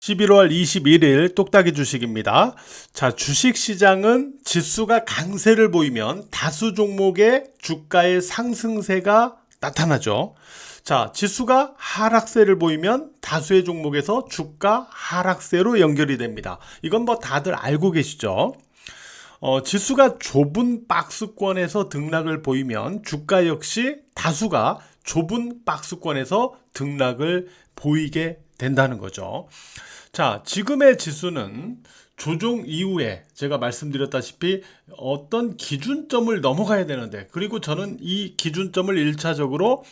11월 21일 똑딱이 주식입니다. 자, 주식시장은 지수가 강세를 보이면 다수 종목의 주가의 상승세가 나타나죠. 자, 지수가 하락세를 보이면 다수의 종목에서 주가 하락세로 연결이 됩니다. 이건 뭐 다들 알고 계시죠? 지수가 좁은 박스권에서 등락을 보이면 주가 역시 다수가 좁은 박스권에서 등락을 보이게 된다는 거죠. 자, 지금의 지수는 조정 이후에 제가 말씀드렸다시피 어떤 기준점을 넘어가야 되는데, 그리고 저는 이 기준점을 1차적으로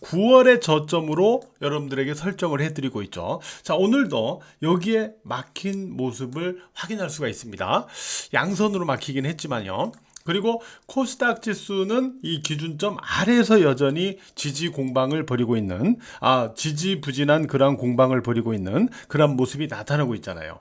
9월의 저점으로 여러분들에게 설정을 해드리고 있죠. 자, 오늘도 여기에 막힌 모습을 확인할 수가 있습니다. 양선으로 막히긴 했지만요. 그리고 코스닥 지수는 이 기준점 아래에서 여전히 지지 공방을 벌이고 있는, 지지부진한 그러한 공방을 벌이고 있는 그런 모습이 나타나고 있잖아요.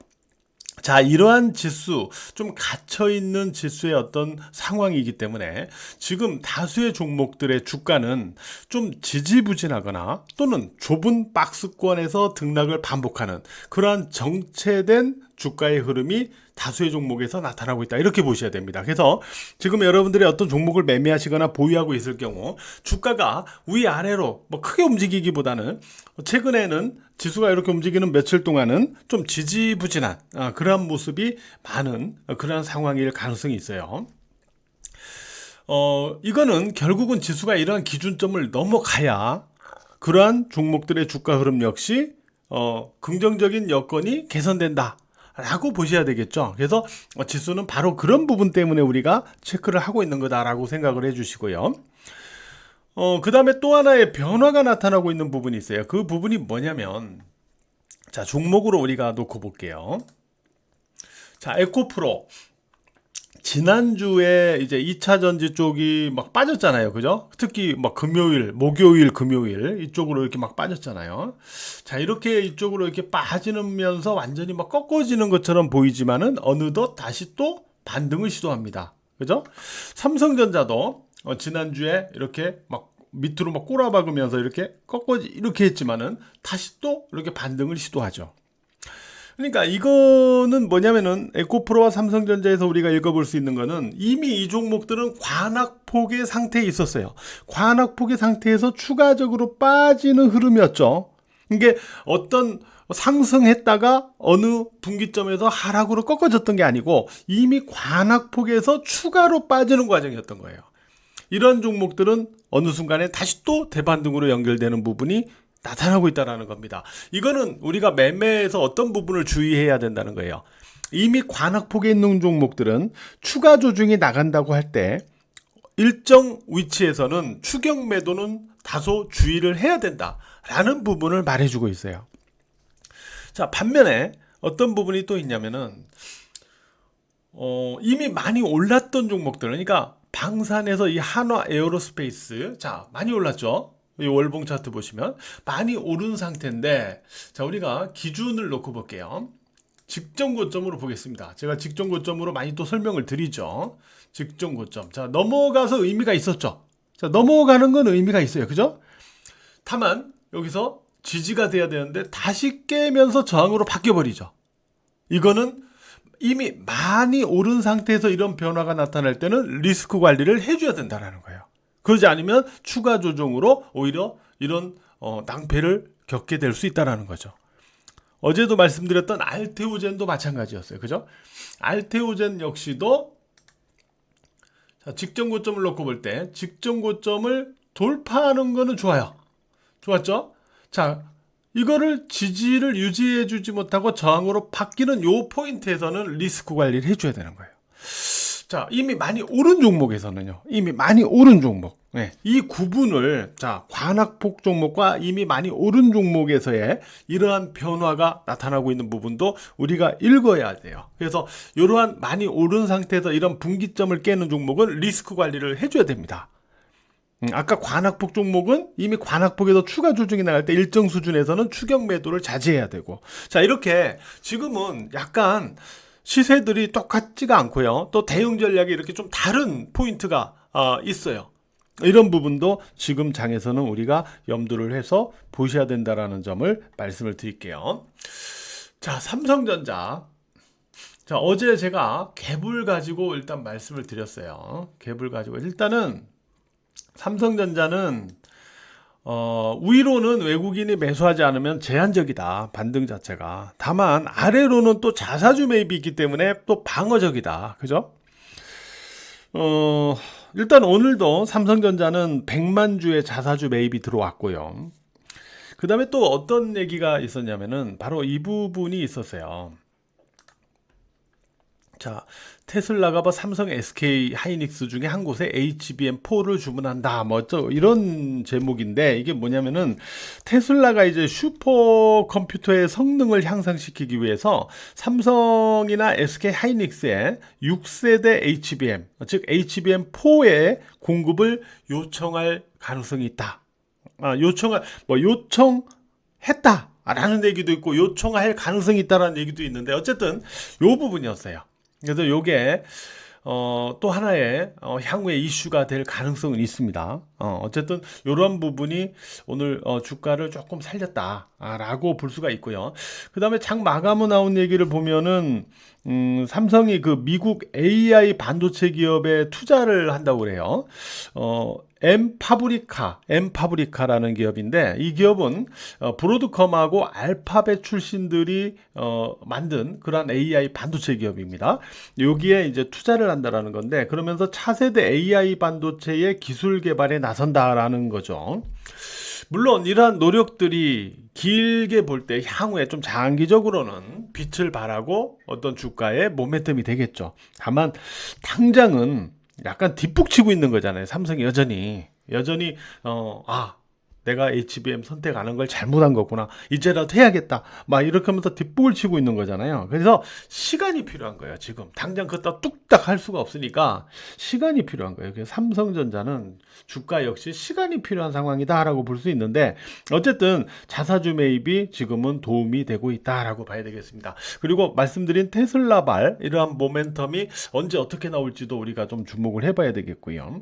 자, 이러한 지수, 좀 갇혀있는 지수의 어떤 상황이기 때문에 지금 다수의 종목들의 주가는 좀 지지부진하거나 또는 좁은 박스권에서 등락을 반복하는 그러한 정체된 주가의 흐름이 다수의 종목에서 나타나고 있다, 이렇게 보셔야 됩니다. 그래서 지금 여러분들이 어떤 종목을 매매하시거나 보유하고 있을 경우 주가가 위아래로 뭐 크게 움직이기보다는 최근에는 지수가 이렇게 움직이는 며칠 동안은 좀 지지부진한 그러한 모습이 많은 그러한 상황일 가능성이 있어요. 이거는 결국은 지수가 이러한 기준점을 넘어가야 그러한 종목들의 주가 흐름 역시 긍정적인 여건이 개선된다 라고 보셔야 되겠죠. 그래서 지수는 바로 그런 부분 때문에 우리가 체크를 하고 있는 거다라고 생각을 해주시고요. 그 다음에 또 하나의 변화가 나타나고 있는 부분이 있어요. 그 부분이 뭐냐면, 자, 종목으로 우리가 놓고 볼게요. 자, 에코프로. 지난주에 이제 2차 전지 쪽이 막 빠졌잖아요. 그죠? 특히 막 목요일, 금요일 이쪽으로 이렇게 막 빠졌잖아요. 자, 이렇게 이쪽으로 이렇게 빠지면서 완전히 막 꺾어지는 것처럼 보이지만은 어느덧 다시 또 반등을 시도합니다. 그죠? 삼성전자도 지난주에 이렇게 막 밑으로 막 꼬라박으면서 이렇게 이렇게 했지만은 다시 또 이렇게 반등을 시도하죠. 그러니까 이거는 뭐냐면은 에코프로와 삼성전자에서 우리가 읽어볼 수 있는 거는 이미 이 종목들은 관악폭의 상태에 있었어요. 관악폭의 상태에서 추가적으로 빠지는 흐름이었죠. 이게 어떤 상승했다가 어느 분기점에서 하락으로 꺾어졌던 게 아니고 이미 관악폭에서 추가로 빠지는 과정이었던 거예요. 이런 종목들은 어느 순간에 다시 또 대반등으로 연결되는 부분이 나타나고 있다는 겁니다. 이거는 우리가 매매에서 어떤 부분을 주의해야 된다는 거예요. 이미 관악폭에 있는 종목들은 추가 조정이 나간다고 할 때 일정 위치에서는 추격 매도는 다소 주의를 해야 된다라는 부분을 말해주고 있어요. 자, 반면에 어떤 부분이 또 있냐면은 이미 많이 올랐던 종목들, 그러니까 방산에서 이 한화 에어로스페이스, 자, 많이 올랐죠. 이 월봉 차트 보시면 많이 오른 상태인데, 자, 우리가 기준을 놓고 볼게요. 직전 고점으로 보겠습니다. 제가 직전 고점으로 많이 또 설명을 드리죠. 직전 고점. 자, 넘어가서 의미가 있었죠. 자, 넘어가는 건 의미가 있어요. 그죠? 다만 여기서 지지가 돼야 되는데 다시 깨면서 저항으로 바뀌어버리죠. 이거는 이미 많이 오른 상태에서 이런 변화가 나타날 때는 리스크 관리를 해줘야 된다는 거예요. 그러지 않으면 추가 조정으로 오히려 이런 낭패를 겪게 될 수 있다는 거죠. 어제도 말씀드렸던 알테오젠도 마찬가지였어요. 그죠? 알테오젠 역시도 자, 직전 고점을 놓고 볼 때 직전 고점을 돌파하는 거는 좋아요. 좋았죠? 자, 이거를 지지를 유지해 주지 못하고 저항으로 바뀌는 요 포인트에서는 리스크 관리를 해줘야 되는 거예요. 자, 이미 많이 오른 종목에서는요. 이미 많이 오른 종목. 네, 이 구분을, 자, 관악폭 종목과 이미 많이 오른 종목에서의 이러한 변화가 나타나고 있는 부분도 우리가 읽어야 돼요. 그래서 이러한 많이 오른 상태에서 이런 분기점을 깨는 종목은 리스크 관리를 해줘야 됩니다. 아까 관악폭 종목은 이미 관악폭에서 추가 조정이 나갈 때 일정 수준에서는 추격 매도를 자제해야 되고, 자, 이렇게 지금은 약간 시세들이 똑같지가 않고요. 또 대응 전략이 이렇게 좀 다른 포인트가 있어요. 이런 부분도 지금 장에서는 우리가 염두를 해서 보셔야 된다라는 점을 말씀을 드릴게요. 자, 삼성전자. 자, 어제 제가 갭을 가지고 일단 말씀을 드렸어요. 갭을 가지고. 일단은 삼성전자는 위로는 외국인이 매수하지 않으면 제한적이다. 반등 자체가. 다만 아래로는 또 자사주 매입이 있기 때문에 또 방어적이다. 그죠? 일단 오늘도 삼성전자는 100만 주의 자사주 매입이 들어왔고요. 그 다음에 또 어떤 얘기가 있었냐면은 바로 이 부분이 있었어요. 자, 테슬라가 뭐 삼성, SK 하이닉스 중에 한 곳에 HBM4를 주문한다. 뭐 이런 제목인데 이게 뭐냐면은 테슬라가 이제 슈퍼컴퓨터의 성능을 향상시키기 위해서 삼성이나 SK 하이닉스에 6세대 HBM, 즉 HBM4의 공급을 요청할 가능성이 있다. 요청했다. 라는 얘기도 있고 요청할 가능성이 있다라는 얘기도 있는데 어쨌든 요 부분이었어요. 그래서 요게 또 하나의 향후에 이슈가 될 가능성은 있습니다. 어쨌든 이런 부분이 오늘 주가를 조금 살렸다라고 볼 수가 있고요. 그 다음에 장 마감후 나온 얘기를 보면은 삼성이 그 미국 AI 반도체 기업에 투자를 한다고 그래요. 엠파브리카라는 기업인데 이 기업은 브로드컴하고 알파벳 출신들이 만든 그러한 AI 반도체 기업입니다. 여기에 이제 투자를 한다라는 건데 그러면서 차세대 AI 반도체의 기술 개발에 나선다라는 거죠. 물론 이러한 노력들이 길게 볼 때 향후에 좀 장기적으로는 빛을 발하고 어떤 주가의 모멘텀이 되겠죠. 다만 당장은 약간 뒷북 치고 있는 거잖아요. 삼성이 여전히 내가 HBM 선택하는 걸 잘못한 거구나. 이제라도 해야겠다. 막 이렇게 하면서 뒷북을 치고 있는 거잖아요. 그래서 시간이 필요한 거예요. 지금 당장 그것도 뚝딱 할 수가 없으니까 시간이 필요한 거예요. 그래서 삼성전자는 주가 역시 시간이 필요한 상황이다라고 볼 수 있는데 어쨌든 자사주 매입이 지금은 도움이 되고 있다라고 봐야 되겠습니다. 그리고 말씀드린 테슬라발 이러한 모멘텀이 언제 어떻게 나올지도 우리가 좀 주목을 해봐야 되겠고요.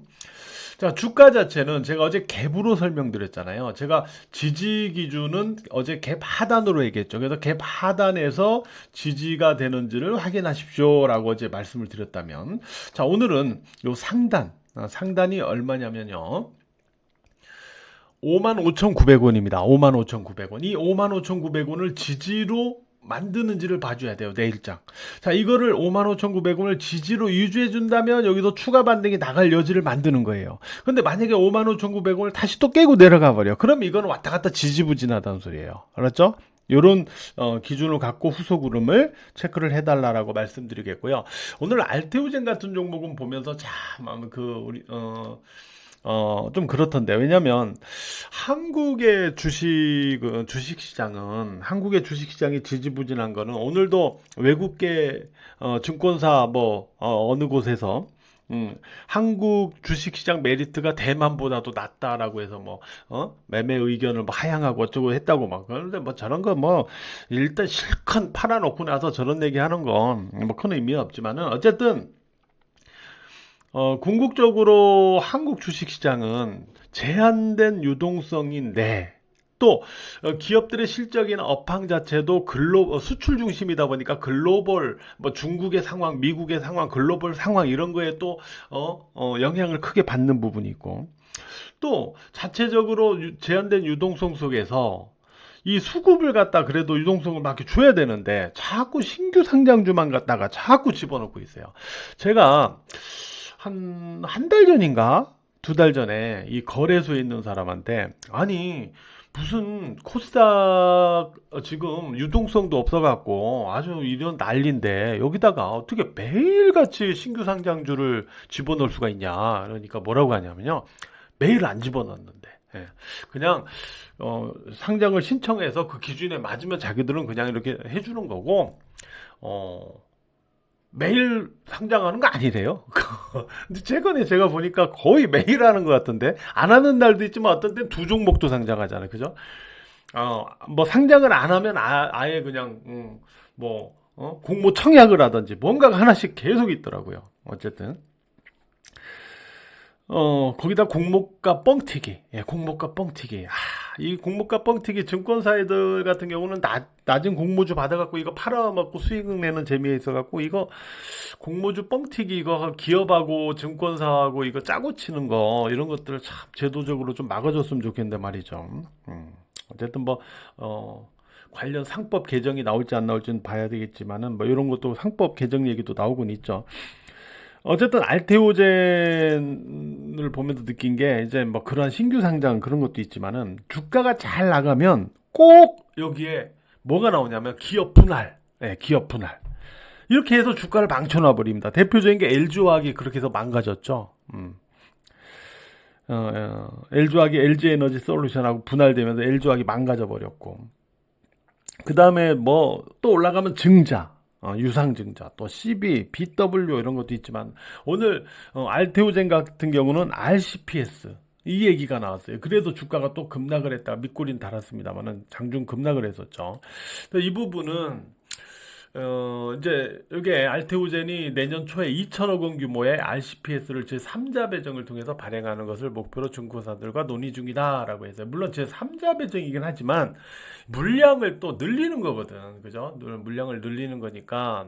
자, 주가 자체는 제가 어제 갭으로 설명드렸잖아요. 제가 지지 기준은 어제 갭 하단으로 얘기했죠. 그래서 갭 하단에서 지지가 되는지를 확인하십시오라고 어제 말씀을 드렸다면, 자, 오늘은 요 상단이 얼마냐면요. 55,900원입니다. 55,900원. 이 55,900원을 지지로 만드는지를 봐줘야 돼요. 내일장. 자, 이거를 55,900원을 지지로 유지해 준다면 여기서 추가 반등이 나갈 여지를 만드는 거예요. 근데 만약에 55,900원을 다시 또 깨고 내려가 버려. 그럼 이거는 왔다 갔다 지지부진하다는 소리예요. 알았죠? 요런 기준을 갖고 후속 흐름을 체크를 해달라고 말씀드리겠고요. 오늘 알테오젠 같은 종목은 보면서 참 우리 좀 그렇던데. 왜냐면 한국의 한국의 주식시장이 지지부진한 거는 오늘도 외국계 증권사 어느 곳에서 한국 주식시장 메리트가 대만보다도 낫다라고 해서 매매 의견을 하향하고 어쩌고 했다고 그런데 저런 거 일단 실컷 팔아놓고 나서 저런 얘기 하는 건 큰 의미는 없지만은 어쨌든 궁극적으로 한국 주식시장은 제한된 유동성인데 또 기업들의 실적이나 업황 자체도 수출 중심이다 보니까 글로벌 중국의 상황, 미국의 상황, 글로벌 상황 이런 거에 또 영향을 크게 받는 부분이 있고 또 자체적으로 제한된 유동성 속에서 이 수급을 갖다 그래도 유동성을 막 이렇게 줘야 되는데 자꾸 신규 상장주만 갖다가 자꾸 집어넣고 있어요. 제가 한 달 전인가? 2달 전에 이 거래소에 있는 사람한테 아니 무슨 코스닥 지금 유동성도 없어갖고 아주 이런 난리인데 여기다가 어떻게 매일같이 신규 상장주를 집어넣을 수가 있냐 그러니까 뭐라고 하냐면요 매일 안 집어넣는데 그냥 상장을 신청해서 그 기준에 맞으면 자기들은 그냥 이렇게 해주는 거고 매일 상장하는 거 아니래요. 근데 최근에 제가 보니까 거의 매일 하는 것 같던데 안 하는 날도 있지만 어떤 때는 2종목도 상장하잖아요. 그죠? 상장을 안 하면 아예 그냥 공모 청약을 하든지 뭔가가 하나씩 계속 있더라고요. 어쨌든 거기다 공모가 뻥튀기. 예, 공모가 뻥튀기. 이 공모가 뻥튀기 증권사들 같은 경우는 낮은 공모주 받아갖고 이거 팔아먹고 수익 내는 재미에 있어갖고 이거 공모주 뻥튀기 이거 기업하고 증권사하고 이거 짜고 치는 거 이런 것들을 참 제도적으로 좀 막아줬으면 좋겠는데 말이죠. 어쨌든 관련 상법 개정이 나올지 안 나올지는 봐야 되겠지만은 이런 것도 상법 개정 얘기도 나오곤 있죠. 어쨌든 알테오젠을 보면서 느낀 게 이제 그러한 신규 상장 그런 것도 있지만은 주가가 잘 나가면 꼭 여기에 뭐가 나오냐면 기업 분할, 기업 분할 이렇게 해서 주가를 망쳐놔 버립니다. 대표적인 게 LG화학이 그렇게 해서 망가졌죠. LG화학이 LG에너지 솔루션하고 분할되면서 LG화학이 망가져 버렸고, 그 다음에 또 올라가면 증자. 유상증자, 또 CB, BW 이런 것도 있지만 오늘 알테오젠 같은 경우는 RCPS 이 얘기가 나왔어요. 그래도 주가가 또 급락을 했다가 밑꼬리는 달았습니다만은 장중 급락을 했었죠. 이 부분은 이제 이게 알테오젠이 내년 초에 2천억 원 규모의 RCPS를 제3자 배정을 통해서 발행하는 것을 목표로 증권사들과 논의 중이다라고 했어요. 물론 제3자 배정이긴 하지만 물량을 또 늘리는 거거든, 그죠? 물량을 늘리는 거니까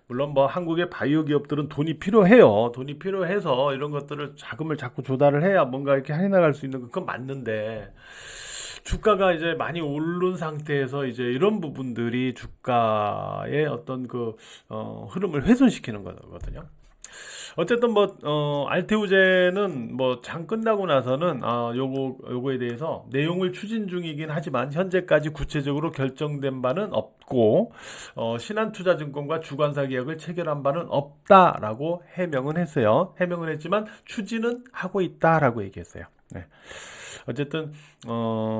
물론 한국의 바이오 기업들은 돈이 필요해요. 돈이 필요해서 이런 것들을 자금을 자꾸 조달을 해야 뭔가 이렇게 해나갈 수 있는 그건 맞는데. 주가가 이제 많이 오른 상태에서 이제 이런 부분들이 주가의 어떤 흐름을 훼손시키는 거거든요. 어쨌든 알테오젠은 장 끝나고 나서는 요거에 대해서 내용을 추진 중이긴 하지만 현재까지 구체적으로 결정된 바는 없고 신한투자증권과 주관사 계약을 체결한 바는 없다라고 해명은 했어요. 해명은 했지만 추진은 하고 있다라고 얘기했어요. 네. 어쨌든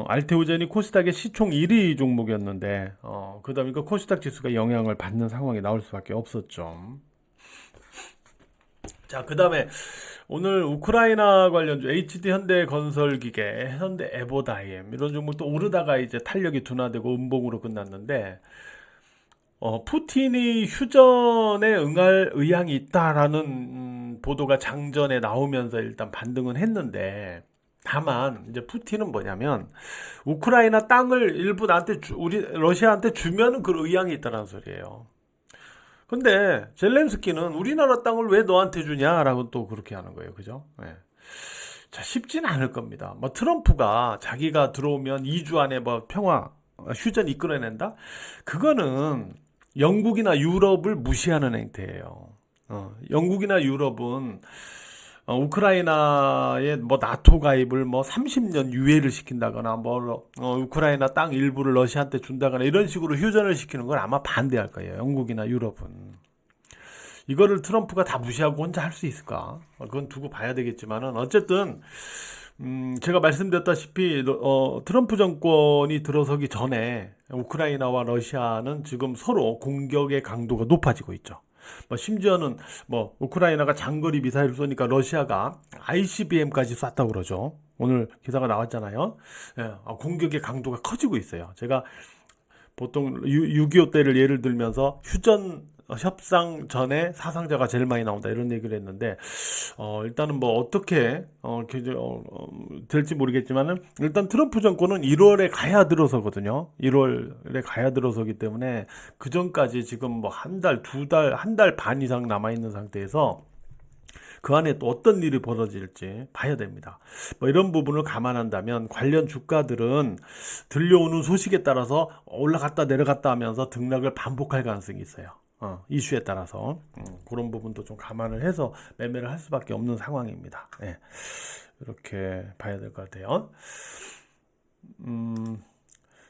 알테오젠이 코스닥의 시총 1위 종목이었는데 그러다 보니까 코스닥 지수가 영향을 받는 상황이 나올 수밖에 없었죠. 자, 그 다음에 오늘 우크라이나 관련주 HD 현대건설기계, 현대에버다이엠 이런 종목도 오르다가 이제 탄력이 둔화되고 음봉으로 끝났는데 푸틴이 휴전에 응할 의향이 있다라는 보도가 장전에 나오면서 일단 반등은 했는데, 다만 이제 푸틴은 뭐냐면 우크라이나 땅을 일부 나한테 러시아한테 주면은 그 의향이 있다는 소리예요. 근데 젤렌스키는 우리나라 땅을 왜 너한테 주냐라고 또 그렇게 하는 거예요, 그죠? 네. 자, 쉽진 않을 겁니다. 트럼프가 자기가 들어오면 2주 안에 평화 휴전 이끌어낸다? 그거는 영국이나 유럽을 무시하는 행태예요. 영국이나 유럽은 우크라이나의 나토 가입을 30년 유예를 시킨다거나 우크라이나 땅 일부를 러시아한테 준다거나 이런 식으로 휴전을 시키는 걸 아마 반대할 거예요. 영국이나 유럽은. 이거를 트럼프가 다 무시하고 혼자 할 수 있을까? 그건 두고 봐야 되겠지만은 어쨌든 제가 말씀드렸다시피 트럼프 정권이 들어서기 전에 우크라이나와 러시아는 지금 서로 공격의 강도가 높아지고 있죠. 심지어는 우크라이나가 장거리 미사일을 쏘니까 러시아가 ICBM까지 쐈다고 그러죠. 오늘 기사가 나왔잖아요. 예, 공격의 강도가 커지고 있어요. 제가 보통 6.25 때를 예를 들면서 휴전 협상 전에 사상자가 제일 많이 나온다 이런 얘기를 했는데 일단은 어떻게 될지 모르겠지만은 일단 트럼프 정권은 1월에 가야 들어서거든요. 1월에 가야 들어서기 때문에 그 전까지 지금 한 달, 두 달, 한 달 반 이상 남아 있는 상태에서 그 안에 또 어떤 일이 벌어질지 봐야 됩니다. 이런 부분을 감안한다면 관련 주가들은 들려오는 소식에 따라서 올라갔다 내려갔다 하면서 등락을 반복할 가능성이 있어요. 이슈에 따라서 그런 부분도 좀 감안을 해서 매매를 할 수밖에 없는 상황입니다. 네. 이렇게 봐야 될 것 같아요.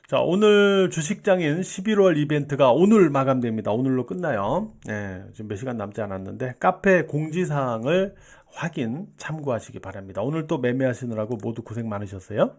자, 오늘 주식장인 11월 이벤트가 오늘 마감됩니다. 오늘로 끝나요. 네, 지금 몇 시간 남지 않았는데 카페 공지사항을 참고하시기 바랍니다. 오늘 또 매매하시느라고 모두 고생 많으셨어요.